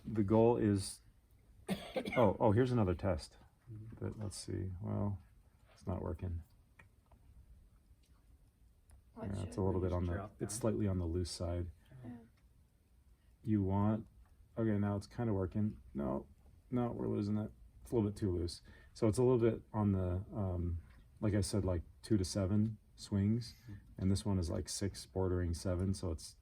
the goal is, oh, here's another test. But let's see, well, it's not working. Yeah, it's a little bit on the, it's slightly on the loose side. Yeah. You want, okay, now it's kind of working. No, we're losing it. It's a little bit too loose. So it's a little bit on the, like I said, like 2 to 7 swings. And this one is like 6 bordering 7, so it's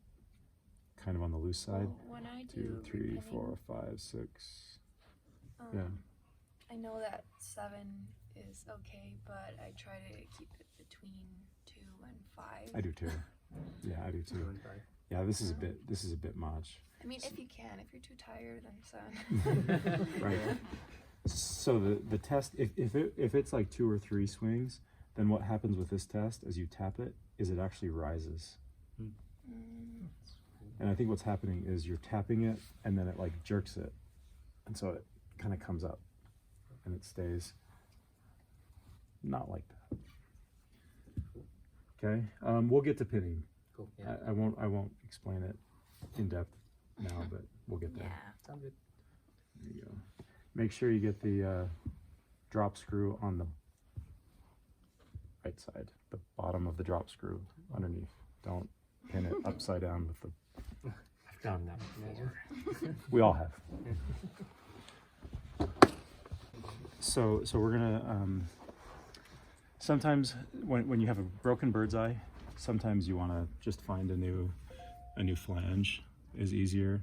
kind of on the loose side. Well, when I 2, 3, 4, 5, 6. Yeah. I know that 7 is okay, but I try to keep it between 2 and 5. I do too. Yeah, I do too. Yeah, this is a bit much. I mean, if you can, if you're too tired, then 7. Right. So the test, if it's like 2 or 3 swings, then what happens with this test as you tap it is it actually rises. And I think what's happening is you're tapping it and then it like jerks it, and so it kind of comes up and it stays not like that. Okay, we'll get to pinning. Cool. Yeah. I won't explain it in depth now, but we'll get there. Yeah. Sounds good. There you go. Make sure you get the drop screw on the right side, the bottom of the drop screw underneath. Don't pin it upside down with the. I've done that. We all have. So we're gonna. Sometimes when you have a broken bird's-eye, sometimes you want to just find a new flange is easier,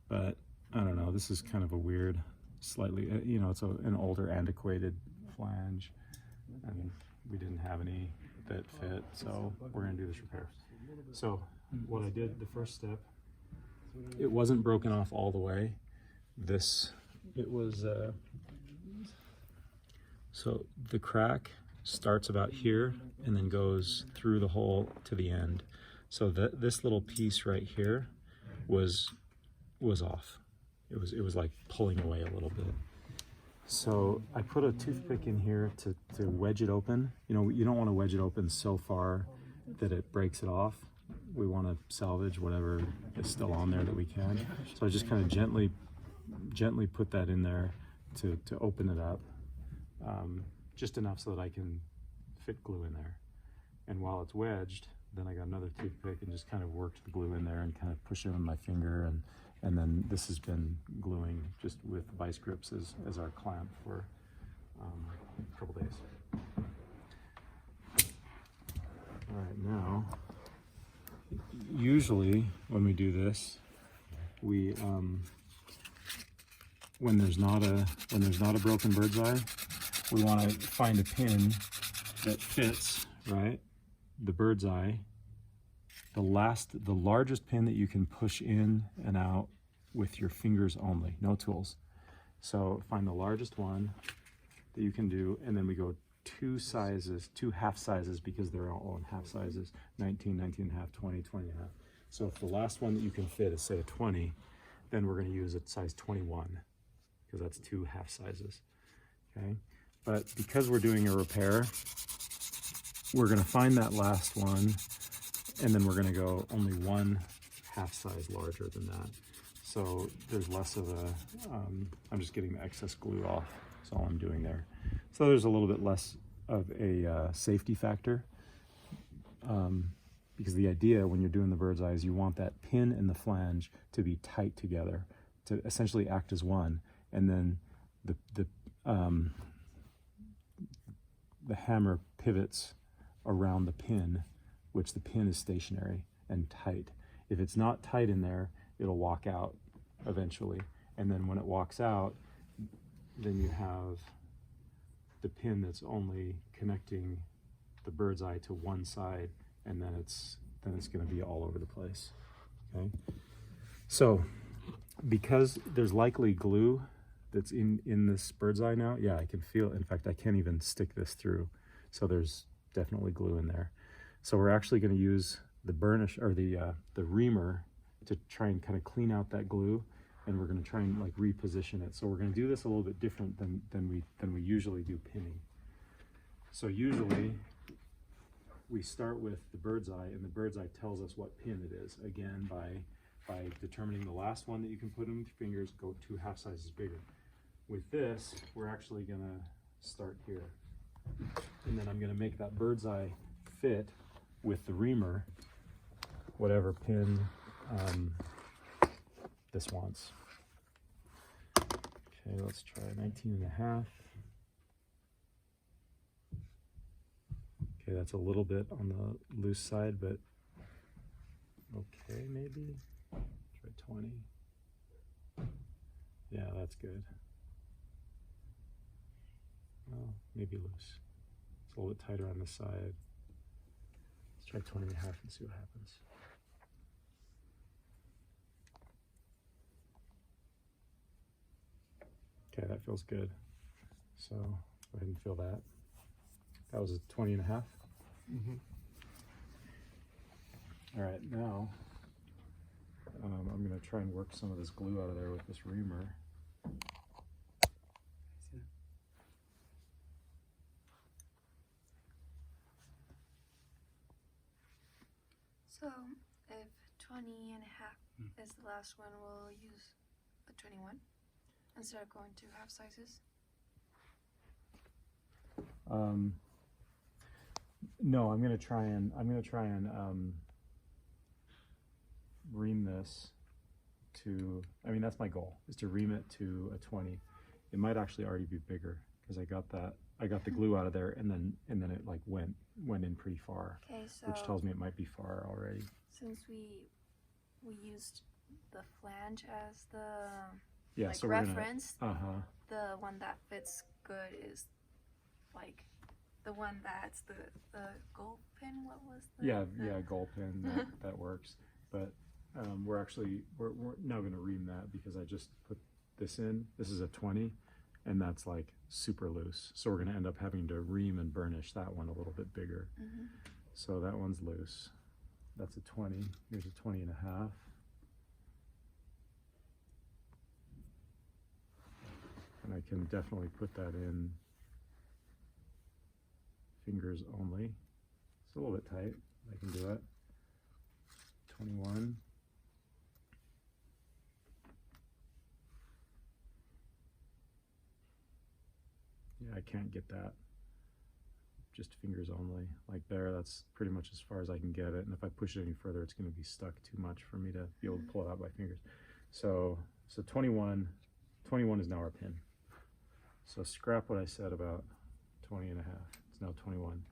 but I don't know. This is kind of a weird, slightly, it's an older, antiquated flange, and we didn't have any that fit, so we're gonna do this repair. So what I did, the first step, it wasn't broken off all the way. It was. So the crack starts about here and then goes through the hole to the end. So this little piece right here was off. It was like pulling away a little bit. So I put a toothpick in here to wedge it open. You don't want to wedge it open so far that it breaks it off. We want to salvage whatever is still on there that we can. So I just kind of gently put that in there to open it up. Just enough so that I can fit glue in there. And while it's wedged, then I got another toothpick and just kind of worked the glue in there and kind of push it with my finger, and then this has been gluing just with vice grips as our clamp for a couple days. All right, now, usually when we do this, we when there's not a broken bird's eye, we want to find a pin that fits, right, the bird's eye, the largest pin that you can push in and out with your fingers only, no tools. So find the largest one that you can do, and then we go 2 half sizes, because they're all in half sizes, 19, 19 and a half, 20, 20 and a half. So if the last one that you can fit is, say, a 20, then we're going to use a size 21, because that's 2 half sizes, okay? But because we're doing a repair, we're going to find that last one, and then we're going to go only 1 half size larger than that. So there's less of a, I'm just getting the excess glue off. That's all I'm doing there. So there's a little bit less of a safety factor, because the idea when you're doing the bird's eye is you want that pin and the flange to be tight together, to essentially act as one, and then the hammer pivots around the pin, which the pin is stationary and tight. If it's not tight in there, it'll walk out eventually. And then when it walks out, then you have the pin that's only connecting the bird's eye to one side, and then it's going to be all over the place. Okay. So because there's likely glue that's in this bird's eye now, yeah, I can feel it. In fact, I can't even stick this through. So there's definitely glue in there. So we're actually going to use the burnish, or the reamer, to try and kind of clean out that glue, and we're going to try and like reposition it. So we're going to do this a little bit different than we usually do pinning. So usually we start with the bird's eye, and the bird's eye tells us what pin it is, again by by determining the last one that you can put in with your fingers, go 2 half sizes bigger. With this, we're actually gonna start here. And then I'm gonna make that bird's eye fit with the reamer, whatever pin this wants. Okay, let's try 19.5. Okay, that's a little bit on the loose side, but okay, maybe. Try 20. Yeah, that's good. Well, maybe loose. It's a little bit tighter on the side. Let's try 20.5 and see what happens. Okay, that feels good. So go ahead and feel that. That was a 20.5. Mm-hmm. All right, now I'm gonna try and work some of this glue out of there with this reamer. So if 20.5 is the last one, we'll use a 21 instead of going 2 half sizes. No, I'm gonna try and ream this to, I mean, that's my goal, is to ream it to a 20. It might actually already be bigger because I got the glue out of there, and then it like went in pretty far. Okay, so Which tells me it might be far already. since we used the flange as the Yeah, like so reference, we're gonna, the one that fits good is like the one that's the gold pin. What was the yeah, gold pin, that works. But we're now gonna ream that because I just put this in. This is a 20, and that's like super loose. So we're gonna end up having to ream and burnish that one a little bit bigger. Mm-hmm. So that one's loose. That's a 20. Here's a 20.5. And I can definitely put that in fingers only. It's a little bit tight. I can do it. 21. Yeah, I can't get that. Just fingers only. Like there, that's pretty much as far as I can get it. And if I push it any further, it's going to be stuck too much for me to be able to pull it out by fingers. So 21 is now our pin. So scrap what I said about 20.5. It's now 21.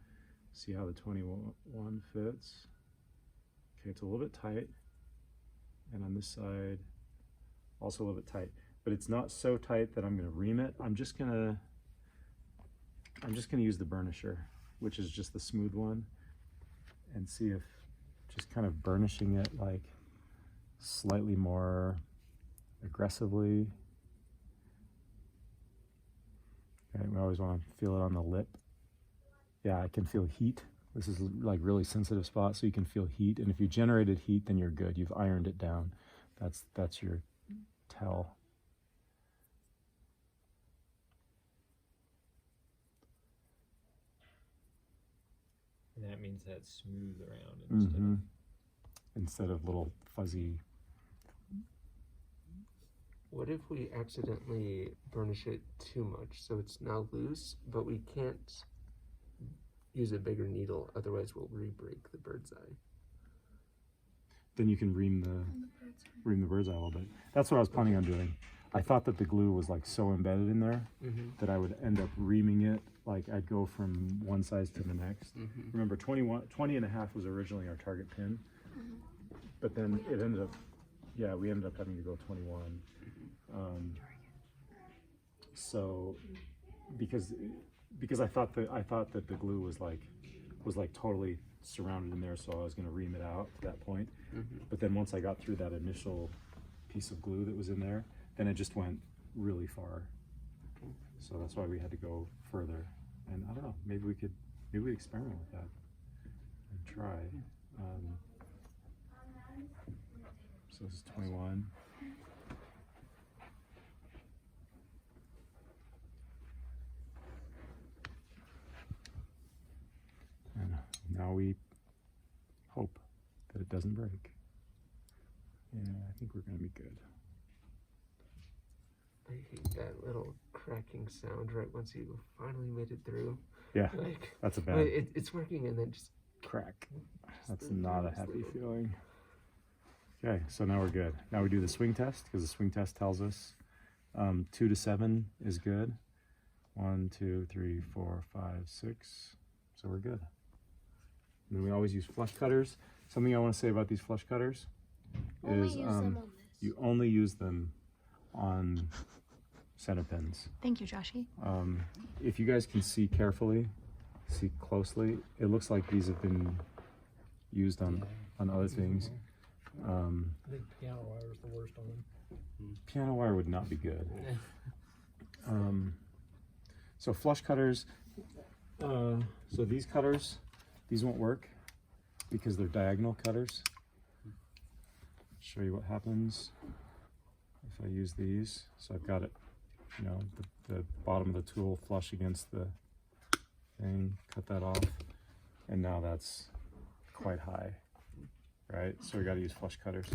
See how the 21 fits? Okay, it's a little bit tight. And on this side, also a little bit tight. But it's not so tight that I'm going to ream it. I'm just gonna use the burnisher, which is just the smooth one, and see if just kind of burnishing it like slightly more aggressively. Okay, we always want to feel it on the lip. Yeah, I can feel heat. This is like really sensitive spot, so you can feel heat. And if you generated heat, then you're good. You've ironed it down. That's your tell. And that means that it's smooth around Instead of little fuzzy. What if we accidentally burnish it too much, so it's now loose, but we can't use a bigger needle, otherwise we'll re-break the bird's eye? Then you can ream the bird's eye a little bit. That's what I was planning on doing. I thought that the glue was like so embedded in there that I would end up reaming it. Like I'd go from one size to the next. Remember, 20.5 was originally our target pin, but then it ended up, yeah, we ended up having to go 21. So because I thought that the glue was like totally surrounded in there, so I was going to ream it out to that point. But then once I got through that initial piece of glue that was in there, then it just went really far. So that's why we had to go further. And I don't know, maybe we experiment with that and try. So this is 21. And now we hope that it doesn't break. Yeah, I think we're gonna be good. I hate that little cracking sound right once you finally made it through. Yeah, Like, that's a but bad it's working and then just crack. That's the not a weirdest happy little- feeling. Okay, so now we're good. Now we do the swing test, because the swing test tells us 2 to 7 is good. 1, 2, 3, 4, 5, 6. So we're good. And then we always use flush cutters. Something I want to say about these flush cutters Only is use them on this. you only use them on center pins. Thank you, Joshy. If you guys can see carefully, see closely, it looks like these have been used on other things. I think piano wire is the worst on them. Piano wire would not be good. So flush cutters, so these cutters, these won't work because they're diagonal cutters. Show you what happens if I use these. So I've got it, you know, the bottom of the tool flush against the thing, cut that off, and now that's quite high, right? So we got to use flush cutters.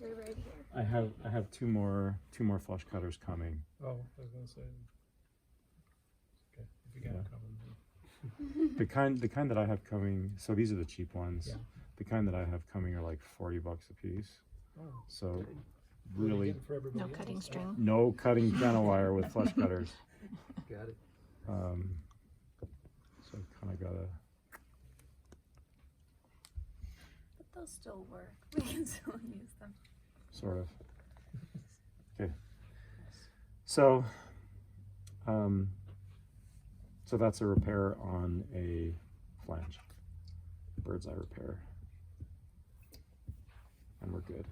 They're right here. I have two more flush cutters coming. Oh, I was gonna say. Okay, if you got Yeah. it coming. The kind that I have coming, so these are the cheap ones. Yeah. The kind that I have coming are like $40 a piece. Oh, So what are you really getting for everybody No cutting else? string. no cutting piano wire with flush cutters. got it. So kind of gotta, But they'll still work. We can still use them. sort of. Okay. So, so that's a repair on a flange, bird's eye repair, and we're good.